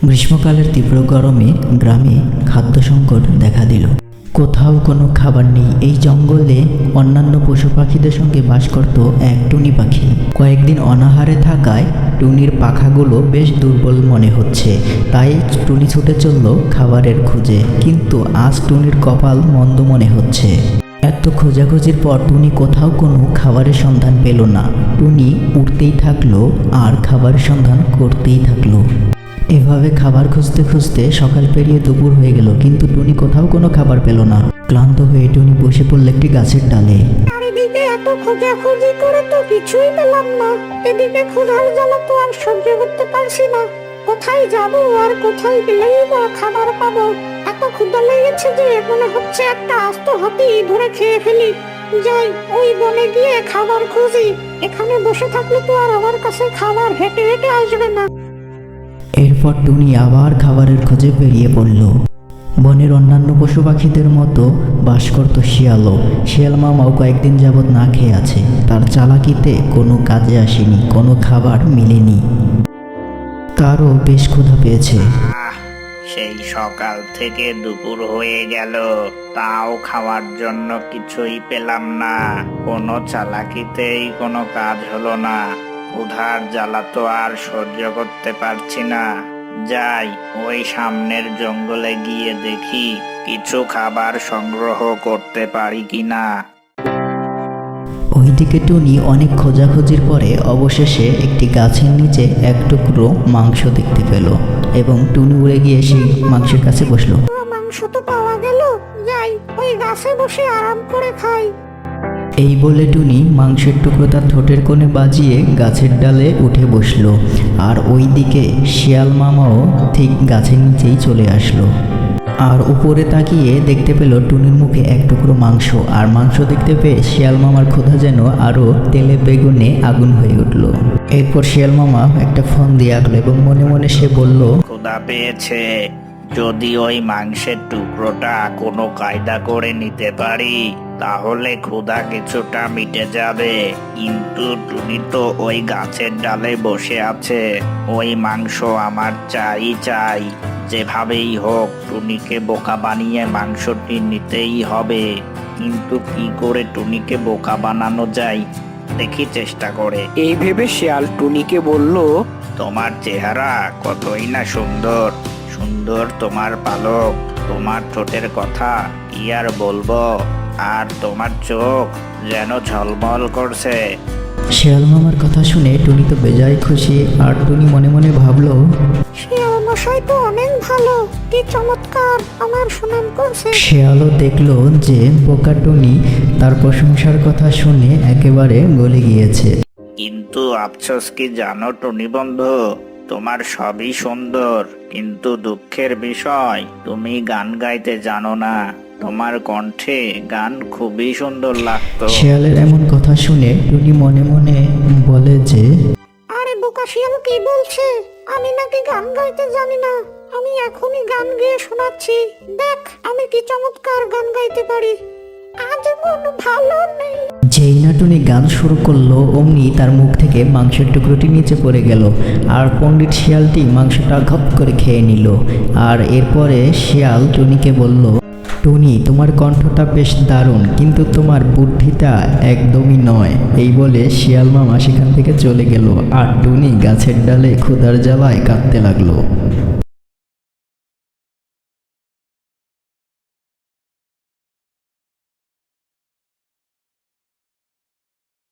গ্রীষ্মকালের তীব্র গরমে গ্রামে খাদ্য সংকট দেখা দিল। কোথাও কোনো খাবার নেই। এই জঙ্গলে অন্যান্য পশু পাখিদের সঙ্গে বাস করত এক টুনি পাখি। কয়েকদিন অনাহারে থাকায় টুনির পাখাগুলো বেশ দুর্বল মনে হচ্ছে, তাই টুনি ছুটে চলল খাবারের খোঁজে। কিন্তু আজ টুনির কপাল মন্দ মনে হচ্ছে। এত খোঁজাখুঁজির পর টুনি কোথাও কোনো খাবারের সন্ধান পেল না। টুনি উড়তেই থাকলো আর খাবারের সন্ধান করতেই থাকলো। এভাবে খাবার খুঁজতে খুঁজতে সকাল পেরিয়ে দুপুর হয়ে গেল, কিন্তু টুনি কোথাও কোনো খাবার পেল না। ক্লান্ত হয়ে টুনি বসে পড়ল একটি গাছের ডালে। চারিদিকে এত খোঁজাখুঁজি করে তো কিছুই পেলাম না। এদিকে ক্ষুধার জ্বালা তো আর সহ্য করতে পারছি না। কোথায় যাবো আর কোথায় গেলেই বা খাবার পাবো? এত ক্ষুধা লেগেছে যে মনে হচ্ছে একটা আস্ত হাতি ধরে খেয়ে ফেলি। যাই, ওই বনে গিয়ে খাবার খুঁজি। এখানে বসে থাকলে তো আর আমার কাছে খাবার হেঁটে হেঁটে আসবে না। এরপর টুনি আবার খাবারের খোঁজে বেরিয়ে পড়ল। বনের অন্যান্য পশু পাখিদের মতো বাস করত শিয়ালও। শিয়াল মামাও কয়েকদিন যাবৎ না খেয়ে আছে। তার চালাকিতে কোনো কাজে আসেনি, কোনো খাবার মিলেনি। তারও বেশ ক্ষুধা পেয়েছে। সেই সকাল থেকে দুপুর হয়ে গেল, তাও খাওয়ার জন্য কিছুই পেলাম না। কোনো চালাকিতেই কোনো কাজ হলো না। ক্ষুধার জ্বালা তো আর সহ্য করতে পারছি না। যাই, ওই সামনের জঙ্গলে গিয়ে দেখি কিছু খাবার সংগ্রহ করতে পারি কিনা। ওইদিকে টুনি অনেক খোঁজাখুঁজির পরে অবশেষে একটি গাছের নিচে এক টুকরো মাংস দেখতে পেল এবং টুনি উড়ে গিয়ে সেই মাংসের কাছে বসলো। মাংস তো পাওয়া গেল, যাই ওই গাছে বসে আরাম করে খাই। এই বলে টুনি মাংসের টুকরো তার ঠোঁটের কোণে বাজিয়ে গাছের ডালে উঠে বসলো। আর ওইদিকে শিয়াল মামাও ঠিক গাছের নিচেই চলে আসলো। আর উপরে তাকিয়ে দেখতে পেল টুনির মুখে এক টুকরো মাংস। আর মাংস দেখতে পেয়ে শিয়াল মামার ক্ষুধা যেন আরও তেলে বেগুনে আগুন হয়ে উঠল। এরপর শিয়াল মামা একটা ফোন দিয়ে আঁকলো এবং মনে মনে সে বলল, ক্ষুধা পেয়েছে। যদি ওই মাংসের টুকরোটা কোনো কায়দা করে নিতে পারি তাহলে ক্ষুধা কিছুটা মিটে যাবে। কিন্তু টুনি তো ওই গাছের ডালে বসে আছে। ওই মাংস আমার চাই চাই। যেভাবেই হোক টুনিকে বোকা বানিয়ে মাংসটি নিতেই হবে। কিন্তু কি করে টুনিকে বোকা বানানো যায় দেখি চেষ্টা করে। এই ভেবে শিয়াল টুনিকে বলল, তোমার চেহারা কতই না সুন্দর, সুন্দর তোমার পালক, তোমার ঠোঁটের কথা কি আর বলবো, আর তোমার চোখ যেন ঝলমল করছে। শিয়াল মামার কথা শুনে টুনি তো বেজায় খুশি। আর টুনি মনে মনে ভাবলো, শিয়াল মশাই তো অনেক ভালো, কি চমৎকার আমার সুনাম করছে। শিয়ালও দেখলো যে বোকা টুনি তার প্রশংসার কথা শুনে একেবারে গলে গিয়েছে। কিন্তু আফসোস কি জানো টুনি বন্ধু, তোমার সবই সুন্দর, কিন্তু দুঃখের বিষয় তুমি গান গাইতে জানো না। তোমার কণ্ঠে গান খুবই সুন্দর লাগতো। শিয়ালের এমন কথা শুনে টুনি মনে মনে বলে যে, আরে বোকা শিয়াল কি বলছে? আমি নাকি গান গাইতে জানি না? আমি এখনই গান গেয়ে শোনাচ্ছি। দেখ আমি কি চমৎকার গান গাইতে পারি। আজ মন ভালো নেই। যেই না টুনি গান শুরু করলো অমনি তার মুখ থেকে মাংসের টুকরোটি নিচে পড়ে গেল। আর পণ্ডিত শিয়ালটি মাংসটা ঘপ করে খেয়ে নিল। আর এরপরে শিয়াল টুনিকে বলল, টুনি তোমার কণ্ঠটা বেশ দারুণ, কিন্তু তোমার বুদ্ধিটা একদমই নয়। এই বলে শিয়াল মামা সেখান থেকে চলে গেল। আর টুনি গাছের ডালে ক্ষুধার জ্বালায় কাঁদতে লাগলো।